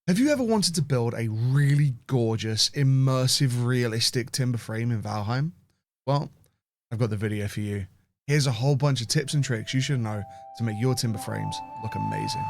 Have you ever wanted to build a really gorgeous, immersive, realistic timber frame in Valheim? Well, I've got the video for you. Here's a whole bunch of tips and tricks you should know to make your timber frames look amazing.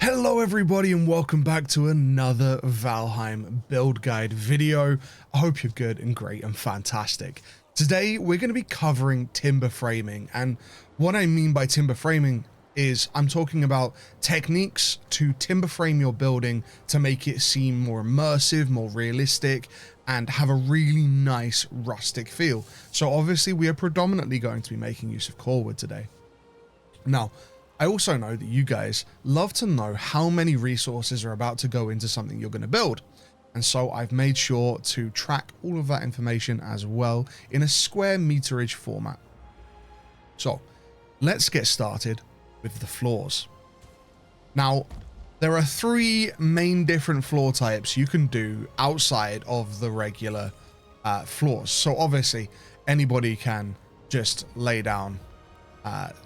Hello everybody and welcome back to another Valheim build guide video. I hope you're good and great and fantastic. Today we're going to be covering timber framing, and what I mean by timber framing is I'm talking about techniques to timber frame your building to make it seem more immersive, more realistic, and have a really nice rustic feel. So obviously we are predominantly going to be making use of core wood today. Now, I also know that you guys love to know how many resources are about to go into something you're going to build. And so I've made sure to track all of that information as well in a square meterage format. So let's get started with the floors. Now, there are three main different floor types you can do outside of the regular floors. So obviously anybody can just lay down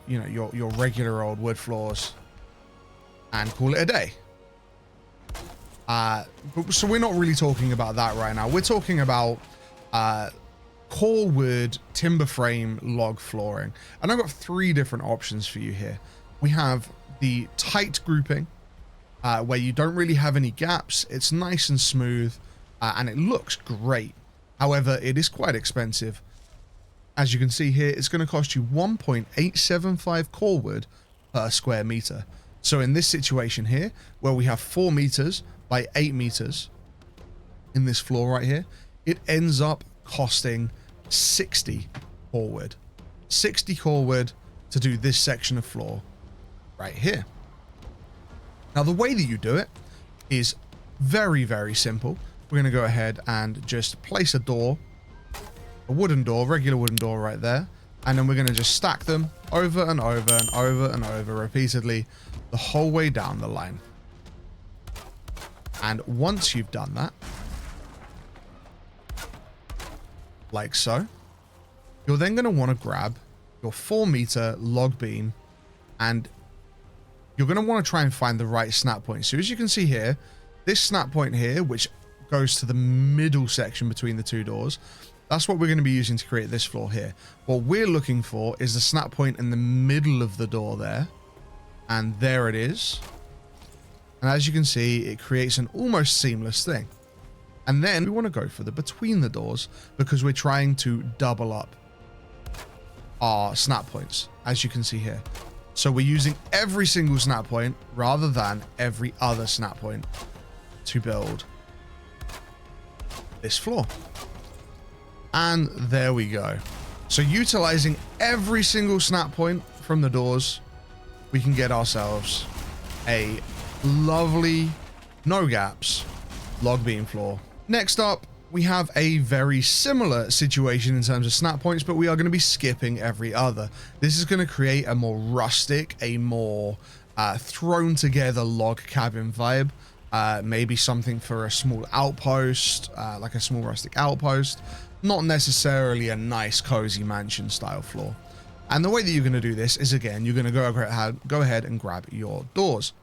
your regular old wood floors and call it a day. So we're not really talking about that right now. We're talking about core wood timber frame log flooring, and I've got three different options for you here. We have the tight grouping, where you don't really have any gaps. It's nice and smooth, and it looks great. However, it is quite expensive. As you can see here, it's going to cost you 1.875 core wood per square meter. So in this situation here, where we have 4 meters by 8 meters in this floor right here, it ends up costing 60 core wood. 60 core wood to do this section of floor right here. Now, the way that you do it is very, very simple. We're going to go ahead and just place a door, a wooden door, regular wooden door right there. And then we're going to just stack them over and over and over and over repeatedly the whole way down the line. And once you've done that, like so, you're then going to want to grab your 4-meter log beam, and you're going to want to try and find the right snap point. So as you can see here, this snap point here, which goes to the middle section between the two doors, that's what we're going to be using to create this floor here. What we're looking for is the snap point in the middle of the door there. And there it is. And as you can see, it creates an almost seamless thing. And then we want to go for the between the doors, because we're trying to double up our snap points, as you can see here. So we're using every single snap point rather than every other snap point to build this floor. And there we go. So utilizing every single snap point from the doors, we can get ourselves a lovely, no gaps log beam floor. Next up, we have a very similar situation in terms of snap points, but we are going to be skipping every other. This is going to create a more rustic, a more thrown together log cabin vibe. Maybe something for a small outpost, like a small rustic outpost. Not necessarily a nice cozy mansion style floor. And the way that you're going to do this is, again, you're going to go ahead and grab your doors.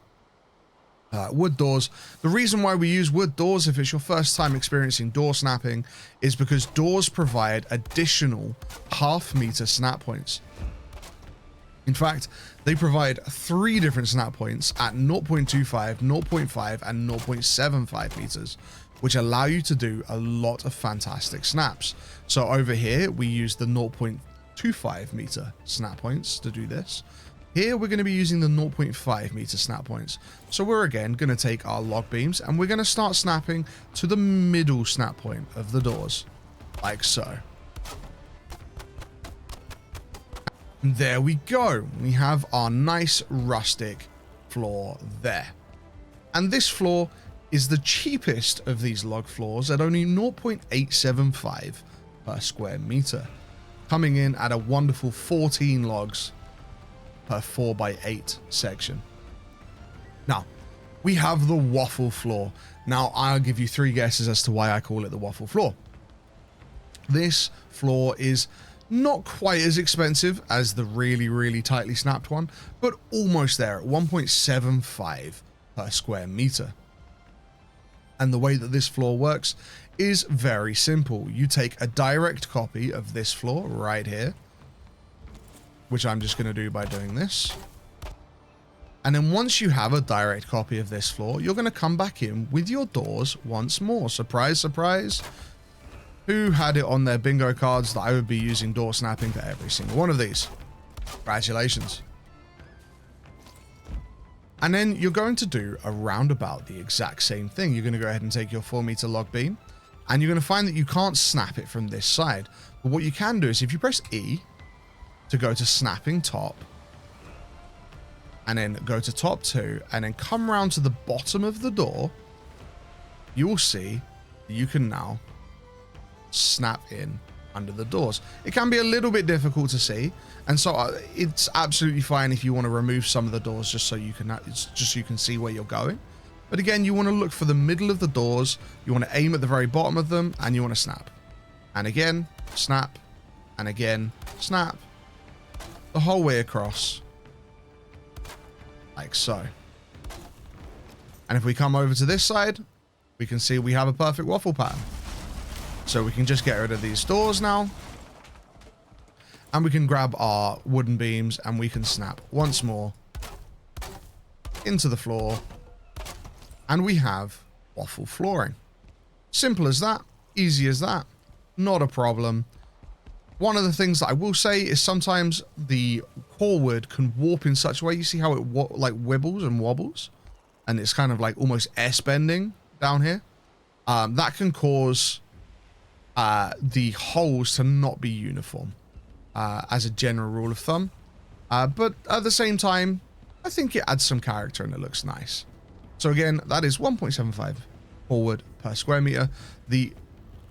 Wood doors. The reason why we use wood doors, if it's your first time experiencing door snapping, is because doors provide additional half-meter snap points. In fact, they provide 3 different snap points at 0.25, 0.5, and 0.75 meters, which allow you to do a lot of fantastic snaps. So over here, we use the 0.25 meter snap points to do this. Here, we're going to be using the 0.5 meter snap points. So we're again going to take our log beams and we're going to start snapping to the middle snap point of the doors, like so. And there we go. We have our nice rustic floor there. And this floor is the cheapest of these log floors at only 0.875 per square meter, coming in at a wonderful 14 logs per 4x8 section. Now, we have the waffle floor. Now, I'll give you 3 guesses as to why I call it the waffle floor. This floor is not quite as expensive as the really, really tightly snapped one, but almost there at 1.75 per square meter. And the way that this floor works is very simple. You take a direct copy of this floor right here, which I'm just going to do by doing this. And then once you have a direct copy of this floor, you're going to come back in with your doors once more. Surprise, surprise. Who had it on their bingo cards that I would be using door snapping for every single one of these? Congratulations. And then you're going to do a roundabout the exact same thing. You're going to go ahead and take your 4-meter log beam, and you're going to find that you can't snap it from this side. But what you can do is if you press E to go to snapping top, and then go to top 2, and then come around to the bottom of the door, you will see that you can now snap in under the doors. It can be a little bit difficult to see, and so it's absolutely fine if you want to remove some of the doors just so you can see where you're going. But again, you want to look for the middle of the doors, you want to aim at the very bottom of them, and you want to snap. And again, snap, and again, snap, the whole way across, like so. And if we come over to this side, we can see we have a perfect waffle pattern. So we can just get rid of these doors now. And we can grab our wooden beams and we can snap once more into the floor. And we have waffle flooring. Simple as that. Easy as that. Not a problem. One of the things that I will say is sometimes the core wood can warp in such a way. You see how it like wibbles and wobbles? And it's kind of like almost S-bending down here. That can cause the holes to not be uniform as a general rule of thumb. But at the same time, I think it adds some character and it looks nice. So again, that is 1.75 core wood per square meter. The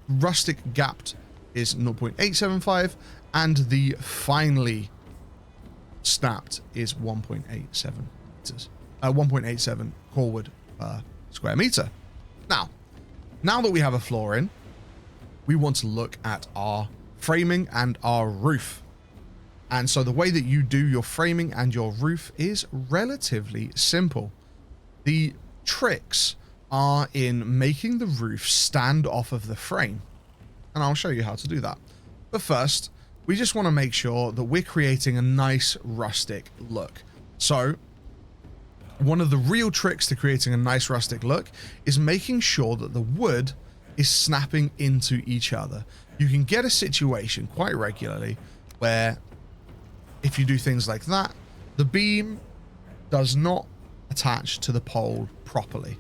rustic gapped is 0.875 and the finely snapped is 1.87 meters. 1.87 core wood per square meter. Now that we have a floor in, we want to look at our framing and our roof. And so the way that you do your framing and your roof is relatively simple. The tricks are in making the roof stand off of the frame. And I'll show you how to do that. But first, we just want to make sure that we're creating a nice rustic look. So one of the real tricks to creating a nice rustic look is making sure that the wood is snapping into each other. You can get a situation quite regularly where if you do things like that, the beam does not attach to the pole properly.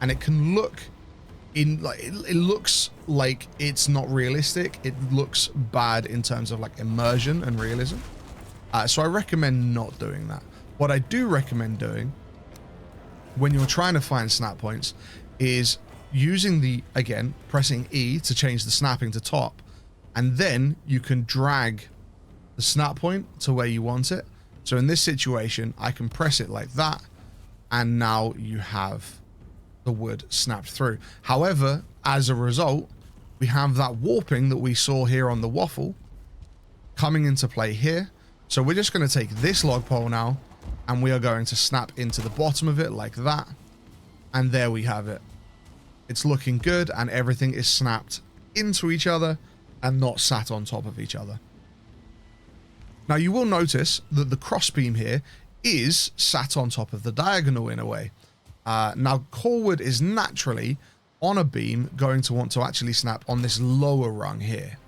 And it can look it looks like it's not realistic. It looks bad in terms of like immersion and realism. So I recommend not doing that. What I do recommend doing when you're trying to find snap points is using again, pressing E to change the snapping to top, and then you can drag the snap point to where you want it. So in this situation, I can press it like that, and now you have the wood snapped through. However, as a result, we have that warping that we saw here on the waffle coming into play here. So we're just going to take this log pole now, and we are going to snap into the bottom of it like that. And there we have it. It's looking good, and everything is snapped into each other and not sat on top of each other. Now you will notice that the crossbeam here is sat on top of the diagonal in a way. Now core wood is naturally on a beam going to want to actually snap on this lower rung here.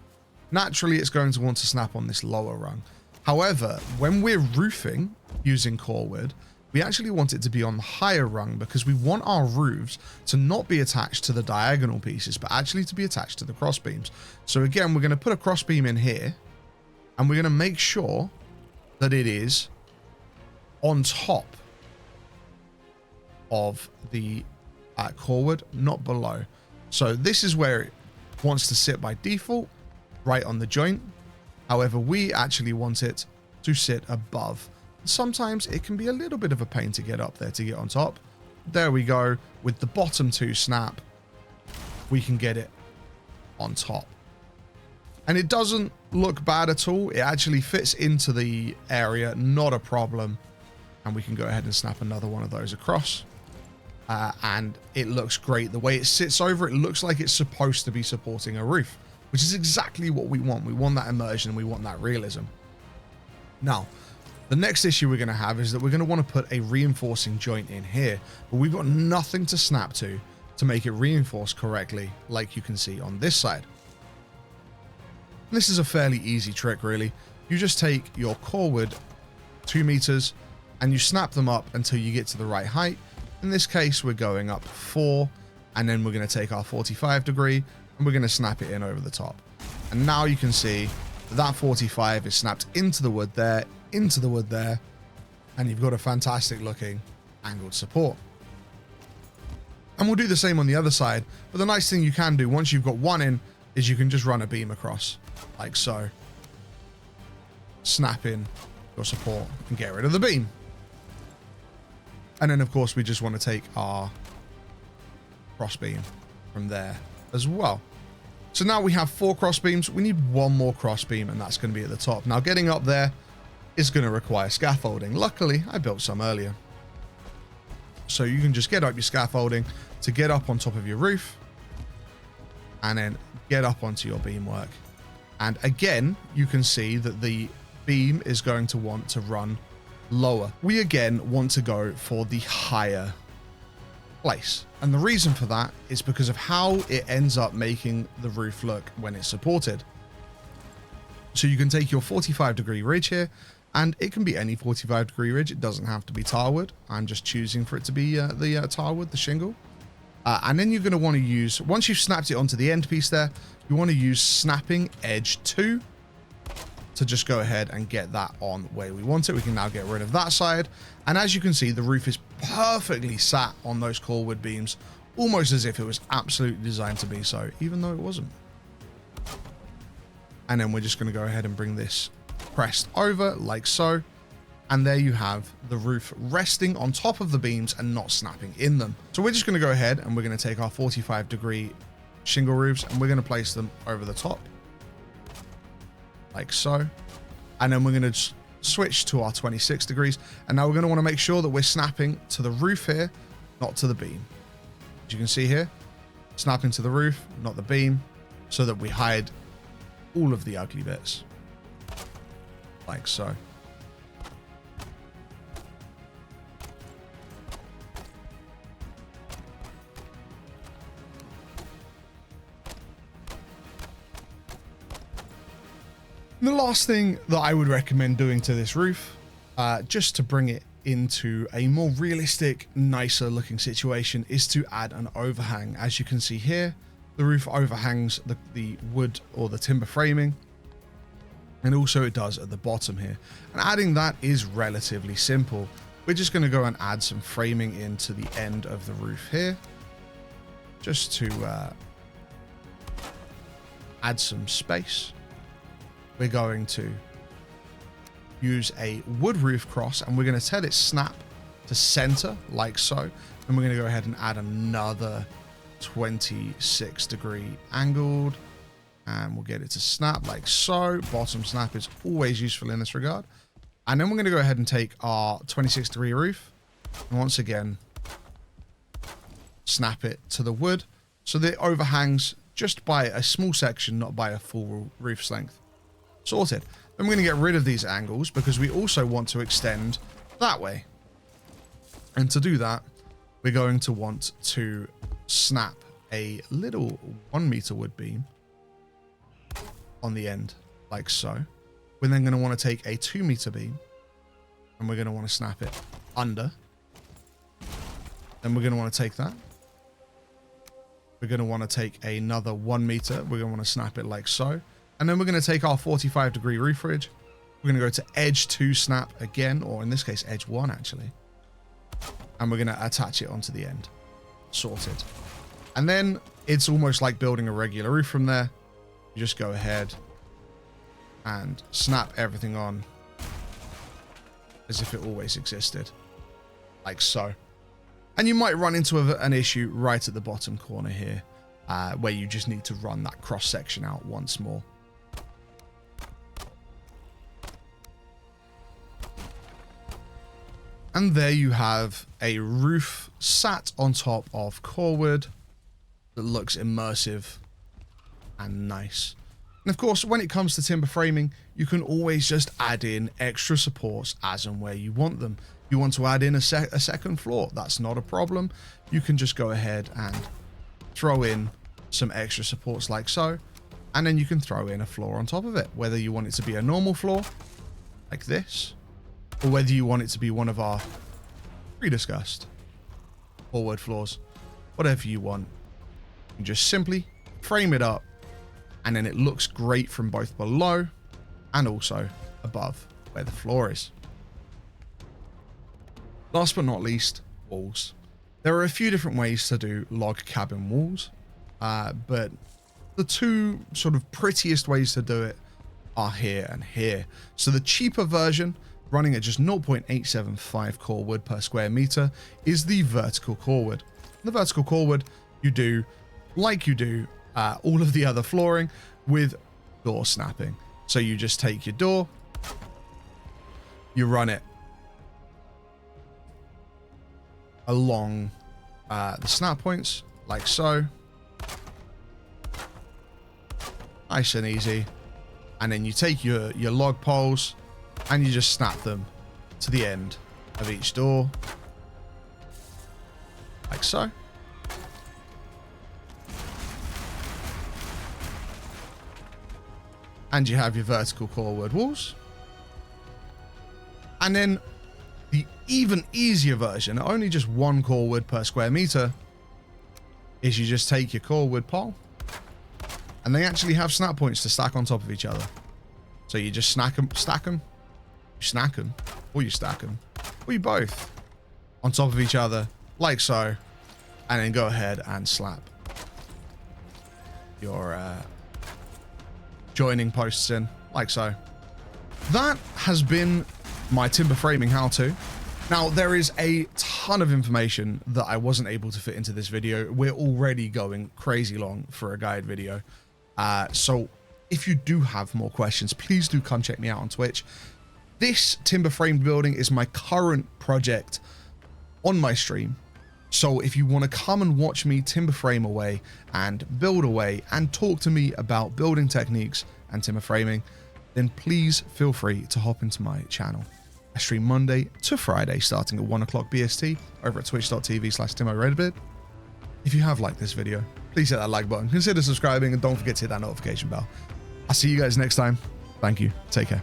Naturally it's going to want to snap on this lower rung. However, when we're roofing using core wood, we actually want it to be on the higher rung because we want our roofs to not be attached to the diagonal pieces, but actually to be attached to the cross beams. So again, we're going to put a cross beam in here, and we're going to make sure that it is on top of the core wood, not below. So this is where it wants to sit by default, right on the joint. However, we actually want it to sit above. Sometimes it can be a little bit of a pain to get up there, to get on top. There we go. With the bottom two snap, we can get it on top. And it doesn't look bad at all. It actually fits into the area, not a problem. And we can go ahead and snap another one of those across. and it looks great. The way it sits over, it looks like it's supposed to be supporting a roof, which is exactly what we want. We want that immersion. We want that realism. Now, the next issue we're going to have is that we're going to want to put a reinforcing joint in here, but we've got nothing to snap to make it reinforce correctly, like you can see on this side. And this is a fairly easy trick, really. You just take your core wood 2 meters and you snap them up until you get to the right height. In this case, we're going up 4, and then we're going to take our 45 degree and we're going to snap it in over the top. And now you can see that 45 is snapped into the wood there, and you've got a fantastic looking angled support. And we'll do the same on the other side, but the nice thing you can do once you've got one in is you can just run a beam across, like so. Snap in your support and get rid of the beam. And then, of course, we just want to take our cross beam from there as well. So now we have 4 cross beams. We need 1 more cross beam, and that's going to be at the top. Now, getting up there is going to require scaffolding. Luckily, I built some earlier. So you can just get up your scaffolding to get up on top of your roof and then get up onto your beamwork. And again, you can see that the beam is going to want to run lower. We again want to go for the higher place. And the reason for that is because of how it ends up making the roof look when it's supported. So you can take your 45 degree ridge here, and it can be any 45 degree ridge. It doesn't have to be tar wood. I'm just choosing for it to be the tar wood, the shingle. And then you're going to want to use, once you've snapped it onto the end piece there, you want to use snapping edge 2 to just go ahead and get that on where we want it. We can now get rid of that side. And as you can see, the roof is perfectly sat on those core wood beams, almost as if it was absolutely designed to be so, even though it wasn't. And then we're just going to go ahead and bring this pressed over like so. And there you have the roof resting on top of the beams and not snapping in them. So we're just going to go ahead and we're going to take our 45 degree shingle roofs and we're going to place them over the top like so. And then we're going to switch to our 26 degrees. And now we're going to want to make sure that we're snapping to the roof here, not to the beam. As you can see here, snapping to the roof, not the beam, so that we hide all of the ugly bits like so. And the last thing that I would recommend doing to this roof, just to bring it into a more realistic, nicer looking situation, is to add an overhang. As you can see here, the roof overhangs the wood or the timber framing, and also it does at the bottom here. And adding that is relatively simple. We're just going to go and add some framing into the end of the roof here, just to add some space. We're going to use a wood roof cross and we're going to tell it snap to center like so. And we're going to go ahead and add another 26 degree angled, and we'll get it to snap like so. Bottom snap is always useful in this regard. And then we're going to go ahead and take our 26 degree roof and once again snap it to the wood so that it overhangs just by a small section, not by a full roof's length. Sorted. Then we're going to get rid of these angles because we also want to extend that way. And to do that, we're going to want to snap a little 1 meter wood beam on the end, like so. We're then going to want to take a 2 meter beam and we're going to want to snap it under. Then we're going to want to take that. We're going to want to take another 1 meter. We're going to want to snap it like so. And then we're going to take our 45 degree roof ridge. We're going to go to edge 2 snap again, or in this case, edge 1 actually. And we're going to attach it onto the end. Sorted. And then it's almost like building a regular roof from there. You just go ahead and snap everything on as if it always existed. Like so. And you might run into an issue right at the bottom corner here, where you just need to run that cross section out once more. And there you have a roof sat on top of core wood that looks immersive and nice. And of course, when it comes to timber framing, you can always just add in extra supports as and where you want them. You want to add in a second floor, that's not a problem. You can just go ahead and throw in some extra supports like so, and then you can throw in a floor on top of it, whether you want it to be a normal floor like this, or whether you want it to be one of our pre-discussed forward floors. Whatever you want, you can just simply frame it up, and then it looks great from both below and also above where the floor is. Last but not least, walls. There are a few different ways to do log cabin walls, but the two sort of prettiest ways to do it are here and here. So the cheaper version, running at just 0.875 core wood per square meter, is the vertical core wood. The vertical core wood, you do like you do all of the other flooring with door snapping. So you just take your door, you run it along the snap points like so, nice and easy, and then you take your log poles and you just snap them to the end of each door like so. And you have your vertical core wood walls. And then the even easier version, only just one core wood per square meter, is you just take your core wood pole, and they actually have snap points to stack on top of each other. So you just stack them, you snack them, or you stack them, or you both on top of each other like so, and then go ahead and slap your joining posts in like so. That has been my timber framing how-to. Now, there is a ton of information that I wasn't able to fit into this video. We're already going crazy long for a guide video. So if you do have more questions, please do come check me out on Twitch. This timber framed building is my current project on my stream. So if you want to come and watch me timber frame away and build away and talk to me about building techniques and timber framing, then please feel free to hop into my channel. I stream Monday to Friday starting at 1 o'clock BST over at twitch.tv/Timoredbeard. If you have liked this video, please hit that like button, consider subscribing, and don't forget to hit that notification bell. I'll see you guys next time. Thank you. Take care.